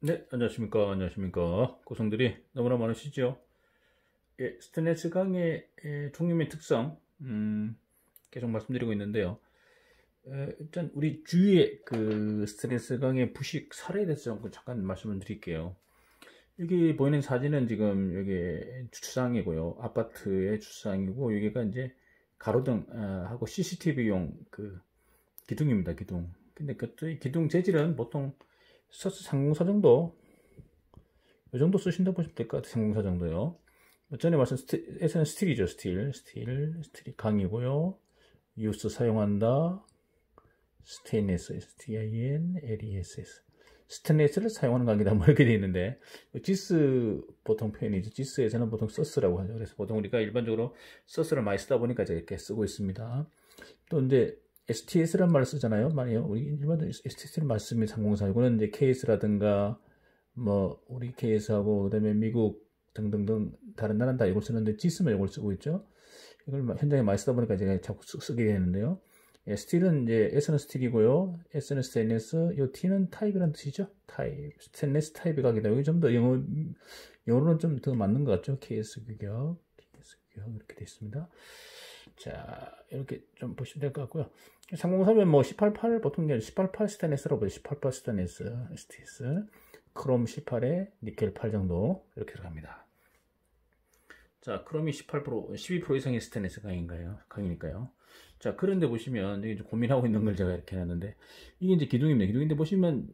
네, 안녕하십니까. 안녕하십니까. 고성들이 너무나 많으시죠? 예, 스테인리스 강의 종류의 특성, 계속 말씀드리고 있는데요. 일단 우리 주위에 그 스테인리스 강의 부식 사례에 대해서 잠깐 말씀을 드릴게요. 여기 보이는 사진은 지금 여기 주차장이고요. 아파트의 주차장이고, 여기가 이제 가로등 하고 CCTV용 그 기둥입니다. 기둥. 근데 그 기둥 재질은 보통 서스 상공사 정도 이 정도 쓰신다 보시면 될 것 같아요. 상공사 정도요. 전에 말씀 에서는 스틸이죠. 스틸이 강이고요. 유스 사용한다. 스테인레스, STINLESS. 스테인레스를 사용하는 강이다. 뭐 이렇게 되어 있는데, 지스 보통 표현이죠. 지스에서는 보통 서스라고 하죠. 그래서 보통 우리가 일반적으로 서스를 많이 쓰다 보니까 이렇게 쓰고 있습니다. 또 이제 STS라는 말을 쓰잖아요. 많이요. 우리 일반적으로 STS를 많이 씁니다. 상공사. 이거는 이제 KS라든가 뭐 우리 케이스하고 그다음에 미국 등등등 다른 나라는 다 이걸 쓰는데 지스만 이걸 쓰고 있죠. 이걸 현장에 많이 쓰다 보니까 제가 자꾸 쓰게 되는데요. 예, 스틸은 이제 S는 스틸이고요. S는 스테인리스, 요 T는 타입이라는 뜻이죠. 타입, 스테인리스 타입의 각이다. 여기 좀 더 영어로는 좀 더 맞는 것 같죠. KS 규격 이렇게 되어 있습니다. 자, 이렇게 좀 보시면 될 것 같고요. 303면 뭐 188 보통 188 스테인리스라고 보죠. 188 스테인리스, STS. 크롬 18에 니켈 8 정도 이렇게 들어갑니다. 자, 크롬이 18%, 12% 이상의 스테인리스 강이니까요. 자, 그런데 보시면 여기 고민하고 있는 걸 제가 이렇게 해놨는데, 이게 이제 기둥입니다. 기둥인데 보시면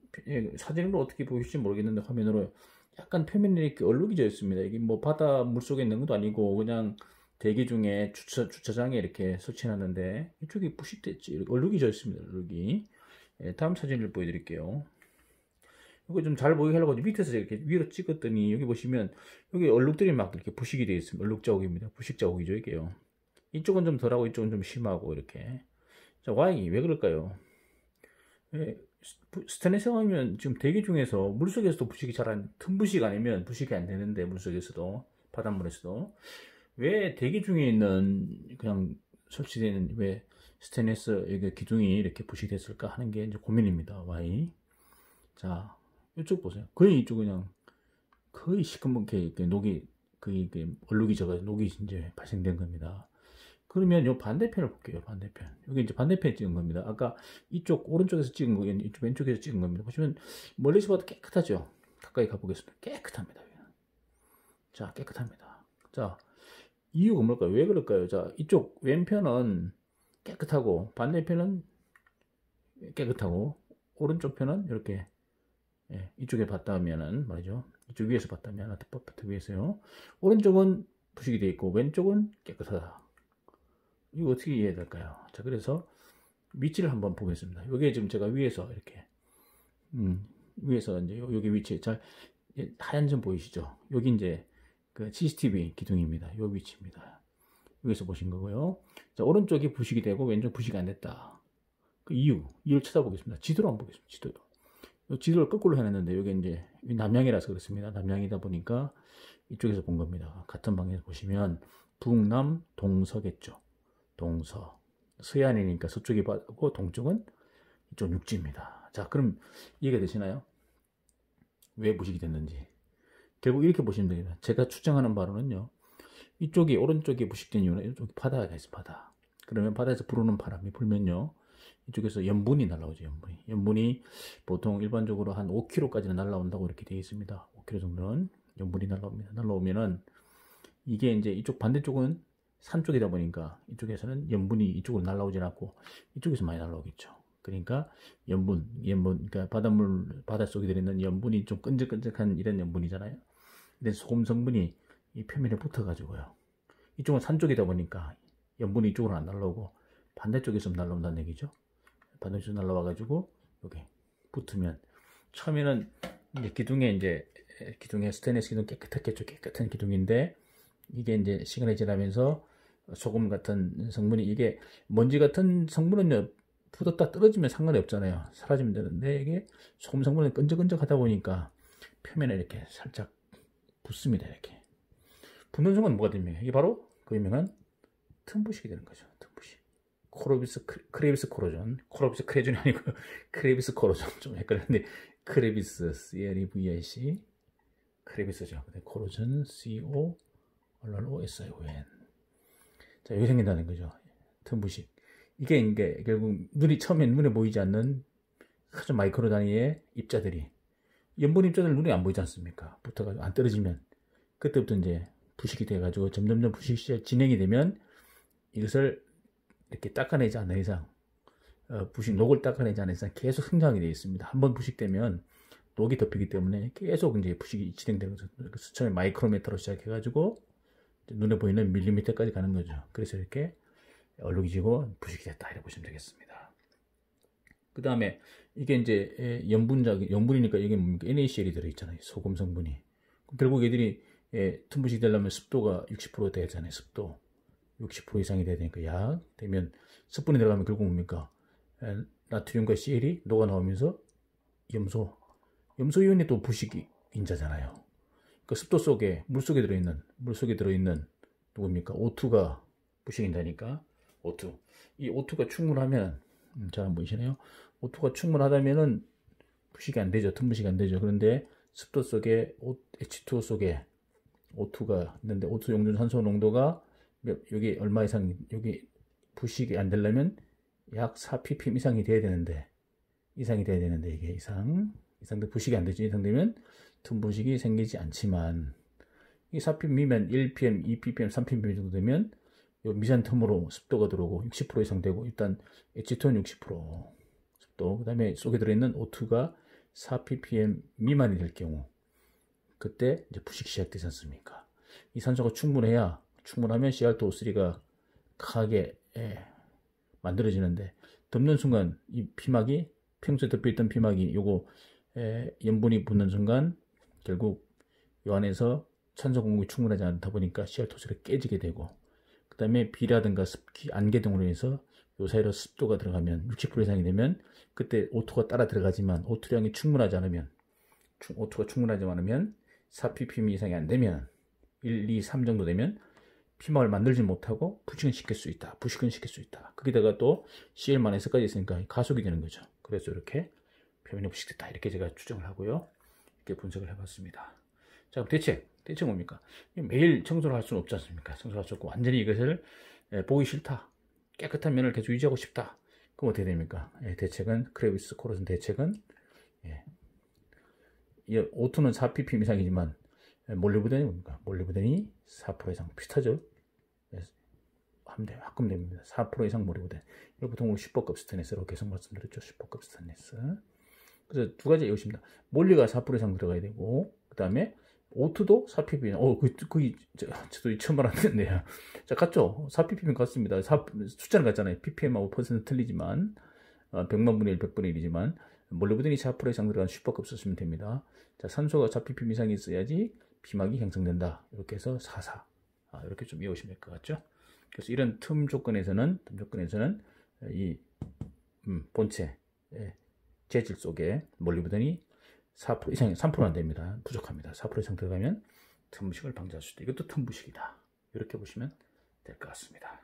사진으로 어떻게 보일지 모르겠는데 화면으로 약간 표면이 이렇게 얼룩이 져 있습니다. 이게 뭐 바다 물 속에 있는 것도 아니고 그냥 대기 중에 주차장에 이렇게 설치해놨는데 이쪽이 부식됐지. 얼룩이 져 있습니다. 얼룩이. 다음 사진을 보여드릴게요. 이거 좀 잘 보이게 하려고 밑에서 이렇게 위로 찍었더니 여기 보시면 여기 얼룩들이 막 이렇게 부식이 되어 있습니다. 얼룩 자국입니다. 부식 자국이죠, 이게요. 이쪽은 좀 덜하고 이쪽은 좀 심하고 이렇게. 자, Y 왜 그럴까요? 스테인리스 하면 지금 대기 중에서 물속에서도 부식이 잘 안, 큰 부식 아니면 부식이 안 되는데 물속에서도 바닷물에서도 왜 대기 중에 있는 그냥 설치되는 왜 스테인리스 여기 기둥이 이렇게 부식됐을까 하는 게 이제 고민입니다. Y. 자, 이쪽 보세요. 거의 이쪽 그냥 거의 시커멓게 이렇게 녹이 거의 이렇게 얼룩이 져가지고 녹이 이제 발생된 겁니다. 그러면 요 반대편을 볼게요. 반대편. 여기 이제 반대편에 찍은 겁니다. 아까 이쪽 오른쪽에서 찍은 거, 이쪽 왼쪽에서 찍은 겁니다. 보시면 멀리서 봐도 깨끗하죠. 가까이 가보겠습니다. 깨끗합니다. 자, 깨끗합니다. 자, 이유가 뭘까요? 왜 그럴까요? 자, 이쪽 왼편은 깨끗하고 반대편은 깨끗하고 오른쪽 편은 이렇게 이쪽에 봤다면은 말이죠. 이쪽 위에서 봤다면 아파트 위에서요. 오른쪽은 부식이 되어 있고 왼쪽은 깨끗하다. 이거 어떻게 이해해야 될까요? 자, 그래서 위치를 한번 보겠습니다. 여기 지금 제가 위에서 이렇게 위에서 이제 여기 위치 잘 하얀 점 보이시죠? 여기 이제 그 CCTV 기둥입니다. 요 위치입니다. 여기서 보신 거고요. 자, 오른쪽이 부식이 되고 왼쪽 부식이 안 됐다. 그 이유를 찾아보겠습니다. 지도로 한번 보겠습니다. 지도를 거꾸로 해놨는데 여기 이제 남향이라서 그렇습니다. 남향이다 보니까 이쪽에서 본 겁니다. 같은 방에서 보시면 북남 동서겠죠. 동서. 서해안이니까 서쪽이 바다고 동쪽은 이쪽 육지입니다. 자, 그럼 이해가 되시나요? 왜 부식이 됐는지. 결국 이렇게 보시면 됩니다. 제가 추정하는 바로는요. 이쪽이 오른쪽이 부식된 이유는 이쪽이 바다가 있어, 바다. 그러면 바다에서 불어오는 바람이 불면요. 이쪽에서 염분이 날라오죠. 염분이 보통 일반적으로 한 5km까지는 날라온다고 이렇게 되어 있습니다. 5km 정도는 염분이 날라옵니다. 날라오면은 이게 이제 이쪽 반대쪽은 산 쪽이다 보니까 이쪽에서는 염분이 이쪽으로 날라오진 않고 이쪽에서 많이 날라오겠죠. 그러니까 그러니까 바닷속에 들어있는 염분이 좀 끈적끈적한 이런 염분이잖아요. 근데 소금 성분이 이 표면에 붙어가지고요. 이쪽은 산 쪽이다 보니까 염분이 이쪽으로 안 날라오고 반대쪽에서 날라온다는 얘기죠. 반대쪽에서 날라와가지고 여기 붙으면 처음에는 이제 기둥에 스테인리스 기둥 깨끗했겠죠. 깨끗한 기둥인데 이게 이제 시간이 지나면서 소금 같은 성분이 이게 먼지 같은 성분은요 붙었다 떨어지면 상관이 없잖아요. 사라지면 되는데 이게 소금 성분은 끈적끈적하다 보니까 표면에 이렇게 살짝 붙습니다. 이렇게 붙는 순간 뭐가 됩니까? 이게 바로 그 유명한 틈부식이 되는 거죠. 틈부식. 크레비스 코로전. 크레비스 크레전이 아니고 크레비스 코로전. 좀 헷갈렸는데 크레비스, CLEVIC, 크레비스죠. 코로전, CORROSION. 자, 여기 생긴다는 거죠. 틈부식. 이게 결국 처음엔 눈에 보이지 않는 아주 마이크로 단위의 입자들이, 염분 입자들 눈에 안 보이지 않습니까? 붙어가지고 안 떨어지면, 그때부터 이제 부식이 돼가지고 점점점 부식 시절 진행이 되면 이것을 이렇게 닦아내지 않는 이상, 녹을 닦아내지 않는 이상 계속 성장하게 되어 있습니다. 한번 부식되면 녹이 덮이기 때문에 계속 이제 부식이 진행되는 거죠. 그래서 처음에 마이크로미터로 시작해가지고 눈에 보이는 밀리미터까지 가는 거죠. 그래서 이렇게 얼룩이 지고 부식이 됐다 이렇게 보시면 되겠습니다. 그 다음에 이게 이제 염분이니까 이게 뭡니까? NaCl이 들어있잖아요. 소금 성분이. 결국 얘들이 틈부식이 되려면 습도가 60% 되잖아요. 습도 60% 이상이 돼야 되니까 약 되면 습분이 들어가면 결국 뭡니까? 나트륨과 CL이 녹아 나오면서 염소이온이 또 부식 인자잖아요. 그 습도 속에 물속에 들어있는 누굽니까? O2가 부식 인자니까 O2. 이 O2가 충분하면 잘 안 보이시나요? O2가 충분하다면은 부식이 안 되죠. 틈부식이 안 되죠. 그런데 습도 속에 H2O 속에 O2가 있는데 O2 용준 산소 농도가 여기 얼마 이상, 여기 부식이 안 되려면 약 4ppm 이상이 돼야 되는데 이게 이상도 부식이 안 되죠. 이상 되면 틈부식이 생기지 않지만 이 4ppm 미만 1ppm, 2ppm, 3ppm 정도 되면 요 미산 틈으로 습도가 들어오고 60% 이상 되고, 일단 H2는 60% 습도, 그 다음에 속에 들어있는 O2가 4ppm 미만이 될 경우, 그때 이제 부식 시작되지 않습니까? 이 산소가 충분하면 CR2O3가 강하게 만들어지는데, 덮는 순간 이 피막이, 평소에 덮여있던 피막이 요거 염분이 붙는 순간 결국 요 안에서 산소 공급이 충분하지 않다 보니까 CR2O3가 깨지게 되고, 그 다음에 비라든가 습기, 안개 등으로 인해서 요 사이로 습도가 들어가면 60% 이상이 되면 그때 O2가 따라 들어가지만 O2량이 충분하지 않으면, O2가 충분하지 않으면 4ppm 이상이 안 되면 1, 2, 3 정도 되면 피막을 만들지 못하고 부식은 시킬 수 있다. 거기다가 또 CL-S까지 있으니까 가속이 되는 거죠. 그래서 이렇게 표면이 부식됐다. 이렇게 제가 추정을 하고요. 이렇게 분석을 해봤습니다. 자, 그럼 대책 뭡니까? 매일 청소를 할 수는 없지 않습니까? 청소할 수 없고 완전히 이것을 보기 싫다. 깨끗한 면을 계속 유지하고 싶다. 그럼 어떻게 됩니까? 대책은, 크레비스 코로전 대책은, O2는 4ppm 이상이지만 몰리브덴이 뭡니까? 몰리브덴이 4% 이상 비슷하죠? 합금됩니다. 4% 이상 몰리브덴. 이거 보통 슈퍼급 스테인리스라고 계속 말씀드렸죠. 슈퍼급 스테인리스. 그래서 두 가지 이것입니다. 몰리가 4% 이상 들어가야 되고, 그 다음에 O2도 4ppm. 저도 처음 알았는데요. 자, 같죠? 4ppm 같습니다. 숫자는 같잖아요. ppm하고 퍼센트 틀리지만, 100만 분의 1, 100분의 1이지만, 몰리브덴이 4% 이상 들어간 슈퍼급 쓰시면 됩니다. 자, 산소가 4ppm 이상이 있어야지 피막이 형성된다. 이렇게 해서 44. 이렇게 좀 이해하시면 될 것 같죠? 그래서 이런 틈 조건에서는 이 본체, 재질 속에 몰리브덴이 4% 이상, 3% 안 됩니다. 부족합니다. 4% 이상 들어가면 틈부식을 방지할 수 있다. 이것도 틈부식이다. 이렇게 보시면 될 것 같습니다.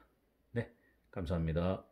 네, 감사합니다.